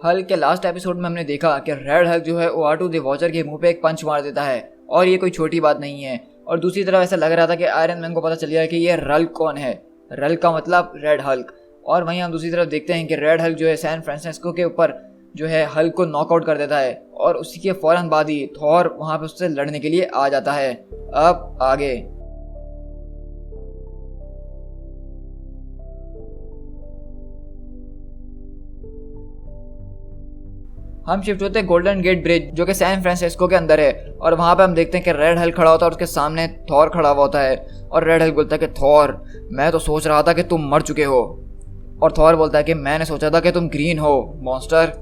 Hulk के last episode में हमने देखा कि रेड हल्क जो है वो R2 द वॉचर के मुंह पे एक पंच मार देता है और ये कोई छोटी बात नहीं है। और दूसरी तरफ ऐसा लग रहा था कि आयरन मैन को पता चल गया कि ये रल्क कौन है। रल्क का मतलब रेड हल्क। और वहीं हम दूसरी तरफ देखते हैं कि रेड हल्क जो है सैन फ्रांसिस्को के ऊपर जो है हल्क को नॉकआउट कर देता है और उसी के फौरन बाद ही थॉर वहां पे उससे लड़ने के लिए आ जाता है। अब आगे हम शिफ्ट होते हैं गोल्डन गेट ब्रिज जो कि सैन फ्रांसिस्को के अंदर है और वहां पे हम देखते हैं कि रेड हल्क खड़ा होता है और उसके सामने थॉर खड़ा हुआ होता है। और रेड हल्क बोलता है कि थॉर, मैं तो सोच रहा था कि तुम मर चुके हो। और थॉर बोलता है कि मैंने सोचा था कि तुम ग्रीन हो मॉन्स्टर,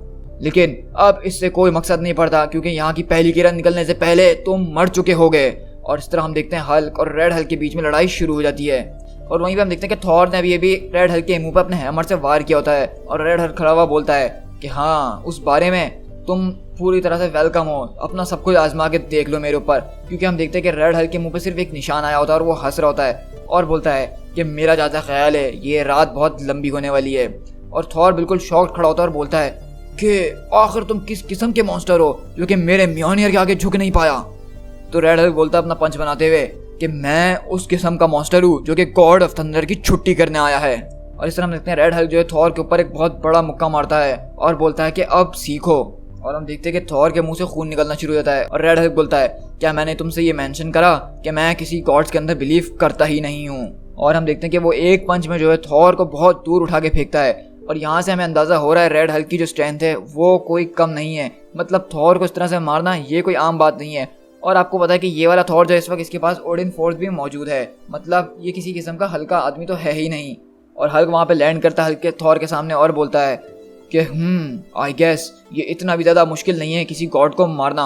लेकिन अब इससे कोई मकसद नहीं पड़ता क्योंकि यहाँ की पहली किरण निकलने से पहले तुम मर चुके होगे। और इस तरह हम देखते हैं हल्क और रेड हल्क के बीच में लड़ाई शुरू हो जाती है। और वहीं पे हम देखते हैं कि थॉर ने अभी रेड हल्क के मुंह पर अपने हैमर से वार किया होता है और रेड हल्क खड़ा हुआ बोलता है कि हाँ, उस बारे में तुम पूरी तरह से वेलकम हो, अपना सब कुछ आजमा के देख लो मेरे ऊपर। क्योंकि हम देखते हैं कि रेड हल्क के मुंह पे सिर्फ एक निशान आया होता है और वो हंस रहा होता है और बोलता है कि मेरा जैसा ख्याल है ये रात बहुत लंबी होने वाली है। और थॉर बिल्कुल शॉक्ड खड़ा होता है और बोलता है कि आखिर तुम किस किस्म के मॉन्स्टर हो जो कि मेरे म्योनियर के आगे झुक नहीं पाया। तो रेड हल्क बोलता है अपना पंच बनाते हुए कि मैं उस किस्म का मॉन्स्टर हूँ जो कि गॉड ऑफ थंडर की छुट्टी करने आया है। और इस तरह हम देखते हैं रेड हल्क जो है थॉर के ऊपर एक बहुत बड़ा मुक्का मारता है और बोलता है कि अब सीखो। और हम देखते हैं कि थॉर के मुंह से खून निकलना शुरू हो जाता है और रेड हल्क बोलता है क्या मैंने तुमसे ये मेंशन करा कि मैं किसी गॉड्स के अंदर बिलीव करता ही नहीं हूँ। और हम देखते हैं कि वो एक पंच में जो है थॉर को बहुत दूर उठा के फेंकता है। और यहाँ से हमें अंदाजा हो रहा है रेड हल्क की जो स्ट्रेंथ है वो कोई कम नहीं है। मतलब थॉर को इस तरह से मारना ये कोई आम बात नहीं है। और आपको पता है कि ये वाला थॉर जो इस वक्त इसके पास ओडिन फोर्स भी मौजूद है, मतलब ये किसी किस्म का हल्का आदमी तो है ही नहीं। और हल्क वहाँ पे लैंड करता है हल्क के थॉर के सामने और बोलता है कि आई गेस ये इतना भी ज़्यादा मुश्किल नहीं है किसी गॉड को मारना।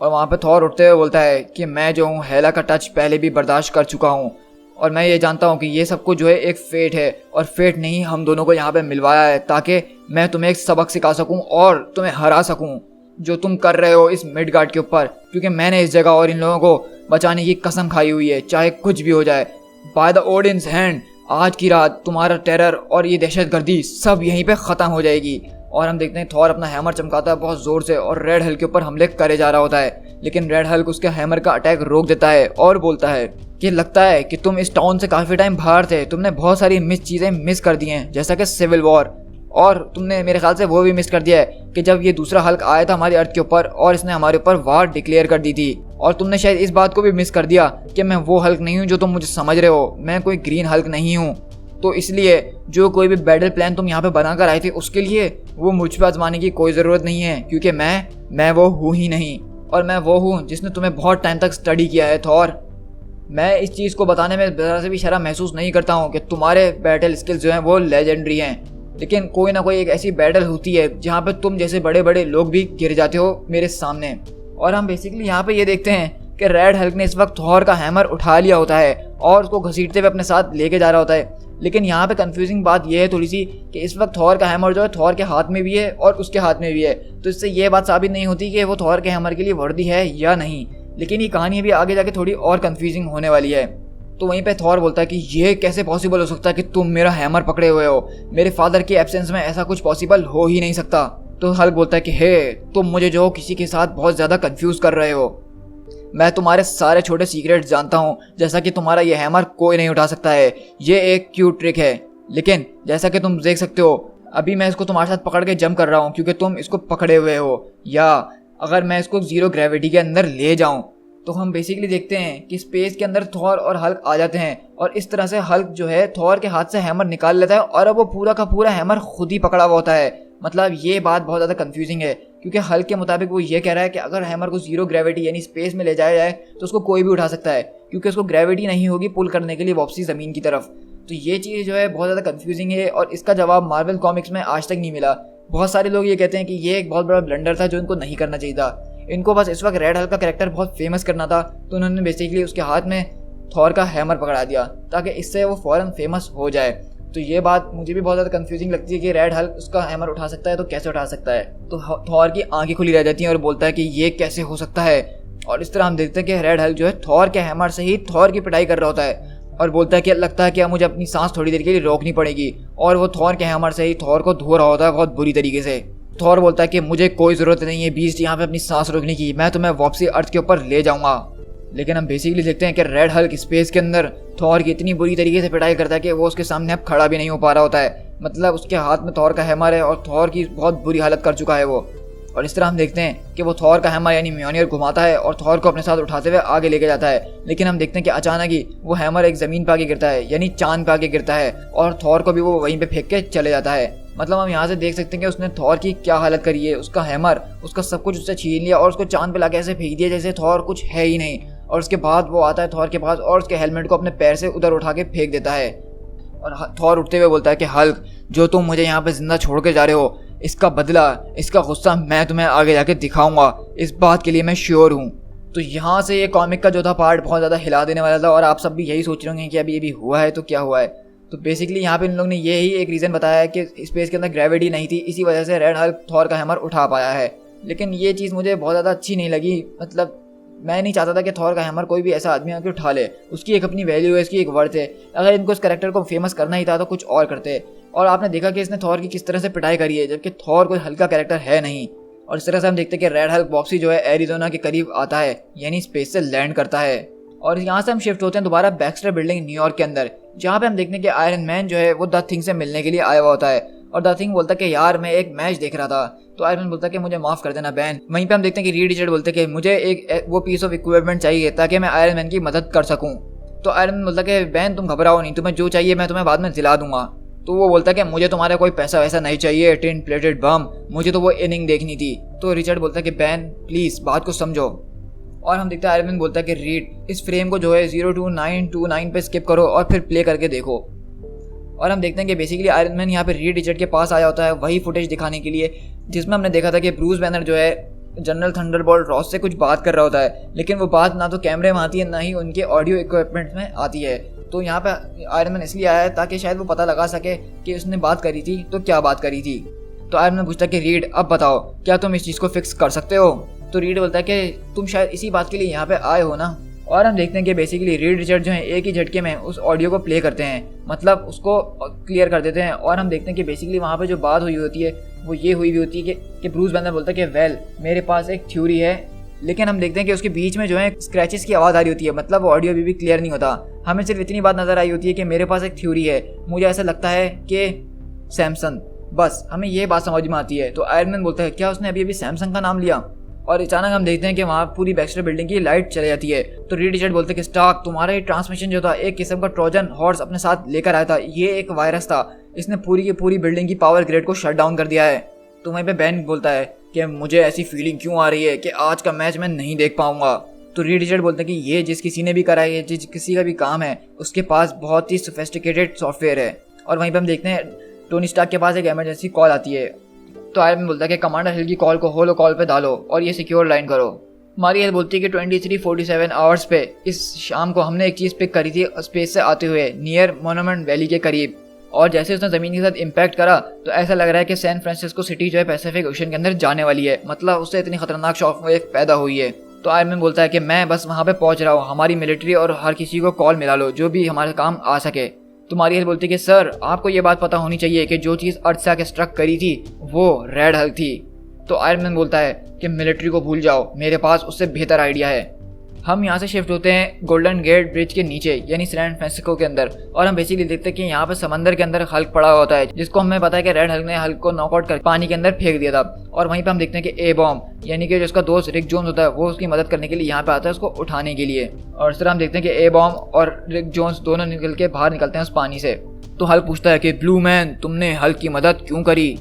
और वहाँ पे थॉर उठते हुए बोलता है कि मैं जो हूँ हेला का टच पहले भी बर्दाश्त कर चुका हूँ और मैं ये जानता हूँ कि ये सब कुछ जो है एक फेट है और फेट ने ही हम दोनों को यहाँ पे मिलवाया है ताकि मैं तुम्हें एक सबक सिखा सकूँ और तुम्हें हरा सकूँ जो तुम कर रहे हो इस मिडगार्ड के ऊपर। क्योंकि मैंने इस जगह और इन लोगों को बचाने की कसम खाई हुई है चाहे कुछ भी हो जाए। बाय द ओडिन्स हैंड आज की रात तुम्हारा टेरर और ये दहशतगर्दी सब यहीं पे ख़त्म हो जाएगी। और हम देखते हैं थॉर अपना हैमर चमकाता है बहुत ज़ोर से और रेड हल्क के ऊपर हमले करे जा रहा होता है, लेकिन रेड हल्क उसके हैमर का अटैक रोक देता है और बोलता है कि लगता है कि तुम इस टाउन से काफ़ी टाइम बाहर थे, तुमने बहुत सारी चीज़ें मिस कर दी हैं जैसा कि सिविल वॉर। और तुमने मेरे ख्याल से वो भी मिस कर दिया है कि जब ये दूसरा हल्क आया था हमारी अर्थ के ऊपर और इसने हमारे ऊपर वार डिक्लेयर कर दी थी। और तुमने शायद इस बात को भी मिस कर दिया कि मैं वो हल्क नहीं हूँ जो तुम मुझे समझ रहे हो, मैं कोई ग्रीन हल्क नहीं हूँ। तो इसलिए जो कोई भी बैटल प्लान तुम यहाँ पे बनाकर आए थे उसके लिए वो मुझ पर आजमाने की कोई ज़रूरत नहीं है क्योंकि मैं वो हूँ ही नहीं। और मैं वो हूँ जिसने तुम्हें बहुत टाइम तक स्टडी किया है थॉर। मैं इस चीज़ को बताने में ज़रा से भी शर्म महसूस नहीं करता हूँ कि तुम्हारे बैटल स्किल्स जो हैं वो लेजेंडरी हैं, लेकिन कोई ना कोई एक ऐसी बैटल होती है जहाँ पे तुम जैसे बड़े बड़े लोग भी गिर जाते हो मेरे सामने। और हम बेसिकली यहाँ पे ये देखते हैं कि रेड हल्क ने इस वक्त थॉर का हैमर उठा लिया होता है और उसको घसीटते हुए अपने साथ लेके जा रहा होता है। लेकिन यहाँ पे कंफ्यूजिंग बात यह है थोड़ी सी कि इस वक्त थॉर का हैमर जो है थॉर के हाथ में भी है और उसके हाथ में भी है, तो इससे ये बात साबित नहीं होती कि वो थॉर के हैमर के लिए वर्दी है या नहीं। लेकिन ये कहानी भी आगे जाके थोड़ी और कंफ्यूजिंग होने वाली है। तो वहीं पे थॉर बोलता है कि ये कैसे पॉसिबल हो सकता है कि तुम मेरा हैमर पकड़े हुए हो, मेरे फादर के एब्सेंस में ऐसा कुछ पॉसिबल हो ही नहीं सकता। तो हल्क बोलता है कि हे, तुम मुझे जो किसी के साथ बहुत ज़्यादा कंफ्यूज कर रहे हो। मैं तुम्हारे सारे छोटे सीक्रेट जानता हूँ, जैसा कि तुम्हारा ये हैमर कोई नहीं उठा सकता है, ये एक क्यूट ट्रिक है। लेकिन जैसा कि तुम देख सकते हो अभी मैं इसको तुम्हारे साथ पकड़ के जंप कर रहा हूँ क्योंकि तुम इसको पकड़े हुए हो, या अगर मैं इसको जीरो ग्रेविटी के अंदर ले जाऊँ तो हम बेसिकली देखते हैं कि स्पेस के अंदर थॉर और हल्क आ जाते हैं और इस तरह से हल्क जो है थॉर के हाथ से हैमर निकाल लेता है और अब वो पूरा का पूरा हैमर खुद ही पकड़ा हुआ होता है। मतलब ये बात बहुत ज़्यादा कंफ्यूजिंग है क्योंकि हल्क के मुताबिक वो ये कह रहा है कि अगर हैमर को जीरो ग्रेविटी यानी स्पेस में ले जाया जाए तो उसको कोई भी उठा सकता है क्योंकि उसको ग्रेविटी नहीं होगी पुल करने के लिए वापसी ज़मीन की तरफ। तो ये चीज़ जो है बहुत ज़्यादा कंफ्यूजिंग है और इसका जवाब मार्वल कॉमिक्स में आज तक नहीं मिला। बहुत सारे लोग ये कहते हैं कि ये एक बहुत बड़ा ब्लंडर था जो इनको नहीं करना चाहिए था। इनको बस इस वक्त रेड हल्क का कैरेक्टर बहुत फेमस करना था, तो उन्होंने बेसिकली उसके हाथ में थॉर का हैमर पकड़ा दिया ताकि इससे वो फ़ौरन फेमस हो जाए। तो ये बात मुझे भी बहुत ज़्यादा कंफ्यूजिंग लगती है कि रेड हल्क उसका हैमर उठा सकता है तो कैसे उठा सकता है। तो थॉर की आंखें खुली रह जाती हैं और बोलता है कि ये कैसे हो सकता है। और इस तरह हम देखते हैं कि रेड हल्क जो है थॉर के हैमर से ही थॉर की पिटाई कर रहा होता है और बोलता है कि लगता है कि अब मुझे अपनी सांस थोड़ी देर के लिए रोकनी पड़ेगी, और वो थॉर के हैमर से ही थॉर को धो रहा होता है बहुत बुरी तरीके से। थॉर बोलता है कि मुझे कोई ज़रूरत नहीं है बीस्ट यहाँ पे अपनी सांस रोकने की, मैं तुम्हें वापसी अर्थ के ऊपर ले जाऊँगा। लेकिन हम बेसिकली देखते हैं कि रेड हल्क स्पेस के अंदर थॉर की इतनी बुरी तरीके से पिटाई करता है कि वो उसके सामने अब खड़ा भी नहीं हो पा रहा होता है। मतलब उसके हाथ में थॉर का हैमर है और थॉर की बहुत बुरी हालत कर चुका है वो। और इस तरह हम देखते हैं कि वो थॉर का हैमर यानी म्योनियर घुमाता है और थॉर को अपने साथ उठाते हुए आगे लेके जाता है। लेकिन हम देखते हैं कि अचानक ही वो हैमर एक ज़मीन पे आके गिरता है, यानी चांद पे आके गिरता है, और थॉर को भी वो वहीं पे फेंक के चले जाता है। मतलब हम यहाँ से देख सकते हैं कि उसने थॉर की क्या हालत करी है। उसका हैमर, उसका सब कुछ उससे छीन लिया और उसको चांद पे लाके ऐसे फेंक दिया जैसे थॉर कुछ है ही नहीं। और उसके बाद वो आता है थॉर के पास और उसके हेलमेट को अपने पैर से उधर उठा के फेंक देता है। और थॉर उठते हुए बोलता है कि हल्क, जो तुम मुझे यहाँ पे जिंदा छोड़ के जा रहे हो, इसका बदला, इसका गुस्सा मैं तुम्हें आगे जाके दिखाऊंगा, इस बात के लिए मैं श्योर हूँ। तो यहाँ से ये कॉमिक का जो था पार्ट बहुत ज़्यादा हिला देने वाला था और आप सब भी यही सोच रहे होंगे कि अभी अभी हुआ है तो क्या हुआ है। तो बेसिकली यहाँ पे इन लोग ने यही एक रीज़न बताया है कि स्पेस के अंदर ग्रेविटी नहीं थी, इसी वजह से रेड हल्क थॉर का हैमर उठा पाया है। लेकिन ये चीज़ मुझे बहुत ज़्यादा अच्छी नहीं लगी। मतलब मैं नहीं चाहता था कि थॉर का हैमर कोई भी ऐसा आदमी आके उठा ले। उसकी एक अपनी वैल्यू है, इसकी एक वर्थ है। अगर इनको इस कैरेक्टर को फेमस करना ही था तो कुछ और करते। और आपने देखा कि इसने थॉर की किस तरह से पिटाई करी है, जबकि थॉर कोई हल्का कैरेक्टर है नहीं। और इस तरह से हम देखते हैं कि रेड हल्क बॉक्सी जो है एरिजोना के करीब आता है, यानी स्पेस से लैंड करता है। और यहाँ से हम शिफ्ट होते हैं दोबारा बैक्स्टर बिल्डिंग न्यूयॉर्क के अंदर, जहाँ पे हम देखते हैं कि आयरन मैन जो है वो द थिंग से मिलने के लिए आया हुआ होता है। और द थिंग बोलता है कि यार मैं एक मैच देख रहा था। तो आयरन मैन बोलता है कि मुझे माफ़ कर देना बैन। वहीं पे हम देखते हैं कि रीड रिचर्ड बोलते हैं कि मुझे एक वो पीस ऑफ इक्विपमेंट चाहिए ताकि मैं आयरन मैन की मदद कर सकूँ। तो आयरन मैन बोलता है कि बैन तुम घबराओ नहीं, तुम्हें जो चाहिए मैं तुम्हें बाद में दिला दूंगा। तो वो बोलता है कि मुझे तुम्हारा कोई पैसा वैसा नहीं चाहिए, टिन प्लेटेड बम, मुझे तो वो इनिंग देखनी थी। तो रिचर्ड बोलता है कि बैन प्लीज़ बात को समझो। और हम देखते हैं आयरन मैन बोलता है कि रीड, इस फ्रेम को जो है 02929 पे स्किप करो और फिर प्ले करके देखो। और हम देखते हैं कि बेसिकली आयरन मैन यहाँ पे रीड रिचर्ड के पास आया होता है वही फुटेज दिखाने के लिए जिसमें हमने देखा था कि ब्रूस बैनर जो है जनरल थंडरबोल्ट रॉस से कुछ बात कर रहा होता है, लेकिन वो बात ना तो कैमरे में आती है ना ही उनके ऑडियो इक्विपमेंट में आती है। तो यहाँ पे आयरन मैन इसलिए आया है ताकि शायद वो पता लगा सके कि उसने बात करी थी तो क्या बात करी थी। तो आयरन मैन पूछता है कि रीड अब बताओ क्या तुम इस चीज़ को फिक्स कर सकते हो। तो रीड बोलता है कि तुम शायद इसी बात के लिए यहाँ पे आए हो ना। और हम देखते हैं कि बेसिकली रीड रिचर्ड जो है एक ही झटके में उस ऑडियो को प्ले करते हैं, मतलब उसको क्लियर कर देते हैं। और हम देखते हैं कि बेसिकली वहाँ पे जो बात हुई होती है वो ये हुई भी होती है कि ब्रूस बैनर बोलता है कि वेल मेरे पास एक थ्योरी है। लेकिन हम देखते हैं कि उसके बीच में जो है स्क्रैचेस की आवाज़ आ रही होती है, मतलब वो ऑडियो भी क्लियर नहीं होता। हमें सिर्फ इतनी बात नज़र आई होती है कि मेरे पास एक थ्योरी है, मुझे ऐसा लगता है कि सैमसंग, बस हमें ये बात समझ में आती है। तो आयरन मैन बोलता है क्या उसने अभी अभी सैमसंग का नाम लिया। और अचानक हम देखते हैं कि वहाँ पूरी बैक्स्टर बिल्डिंग की लाइट चली जाती है। तो रीड रिचर्ड बोलते हैं कि स्टार्क, तुम्हारा ये ट्रांसमिशन जो था एक किस्म का ट्रोजन हॉर्स अपने साथ लेकर आया था, ये एक वायरस था, इसने पूरी की पूरी बिल्डिंग की पावर ग्रिड को शट डाउन कर दिया है। तो वहीं पे बैन बोलता है कि मुझे ऐसी फीलिंग क्यों आ रही है कि आज का मैच मैं नहीं देख पाऊंगा। तो रीड रिचर्ड बोलते हैं कि ये जिस किसी ने भी करा है, जिस किसी का भी काम है, उसके पास बहुत ही सोफिस्टिकेटेड सॉफ्टवेयर है। और वहीं पर हम देखते हैं टोनी स्टार्क के पास एक इमरजेंसी कॉल आती है। तो आयरन मैन बोलता है कि कमांडर हिल की कॉल को होलो कॉल पे डालो और ये सिक्योर लाइन करो। हमारी हेल्थ बोलती है कि 2347 आवर्स पे इस शाम को हमने एक चीज़ पिक करी थी स्पेस से आते हुए नियर मोनूमेंट वैली के करीब, और जैसे उसने ज़मीन के साथ इम्पैक्ट करा तो ऐसा लग रहा है कि सैन फ्रांसिस्को सिटी जो है पैसिफिक ओशन के अंदर जाने वाली है, मतलब उससे इतनी खतरनाक शॉक वेव पैदा हुई है। तो आयरन मैन बोलता है कि मैं बस वहाँ पे पहुँच रहा हूँ, हमारी मिलिट्री और हर किसी को कॉल मिला लो जो भी हमारे काम आ सके। तो मारियल बोलती है कि सर आपको ये बात पता होनी चाहिए कि जो चीज़ अर्थ से आके स्ट्रक करी थी वो रेड हल्क थी। तो आयरन मैन बोलता है कि मिलिट्री को भूल जाओ, मेरे पास उससे बेहतर आइडिया है। हम यहाँ से शिफ्ट होते हैं गोल्डन गेट ब्रिज के नीचे यानी सैन फ्रांसिस्को के अंदर, और हम बेसिकली देखते हैं कि यहाँ पे समंदर के अंदर हल्क पड़ा होता है जिसको हमें पता है कि रेड हल्क ने हल्क को नॉकआउट कर पानी के अंदर फेंक दिया था। और वहीं पे हम देखते हैं कि ए बॉम्ब यानी कि जो उसका दोस्त रिक जोन्स होता है वो उसकी मदद करने के लिए यहाँ पे आता है उसको उठाने के लिए। और इस तरह हम देखते हैं कि ए बॉम्ब और रिक जोन्स दोनों निकल के बाहर निकलते हैं उस पानी से। तो हल्क पूछता है कि ब्लू मैन तुमने हल्क की मदद क्यों करी।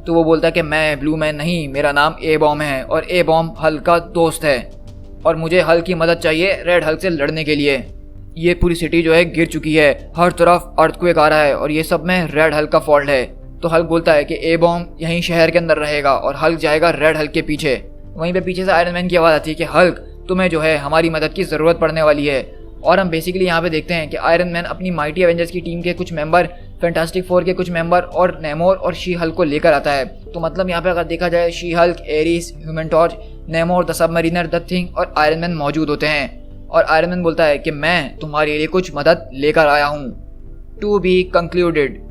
तो वो बोलता है कि मैं ब्लू मैन नहीं, मेरा नाम ए बॉम्ब है और ए बॉम्ब हल्क का दोस्त है और मुझे हल्क की मदद चाहिए रेड हल्क से लड़ने के लिए। ये पूरी सिटी जो है गिर चुकी है, हर तरफ अर्थक्वेक आ रहा है और ये सब में रेड हल्क का फॉल्ट है। तो हल्क बोलता है कि ए बॉम्ब यहीं शहर के अंदर रहेगा और हल्क जाएगा रेड हल्क के पीछे। वहीं पे पीछे से आयरन मैन की आवाज़ आती है कि हल्क तुम्हें जो है हमारी मदद की ज़रूरत पड़ने वाली है। और हम बेसिकली यहाँ पे देखते हैं कि आयरन मैन अपनी माइटी एवेंजर्स की टीम के कुछ मेंबर, फैंटास्टिक फोर के कुछ मेंबर और नेमोर और शी हल्क को लेकर आता है। तो मतलब यहाँ पे अगर देखा जाए She Hulk, Ares, Human Torch, Namor, the Submariner, the Thing और आयरन मैन मौजूद होते हैं। और आयरन मैन बोलता है कि मैं तुम्हारे लिए कुछ मदद लेकर आया हूँ। To be concluded.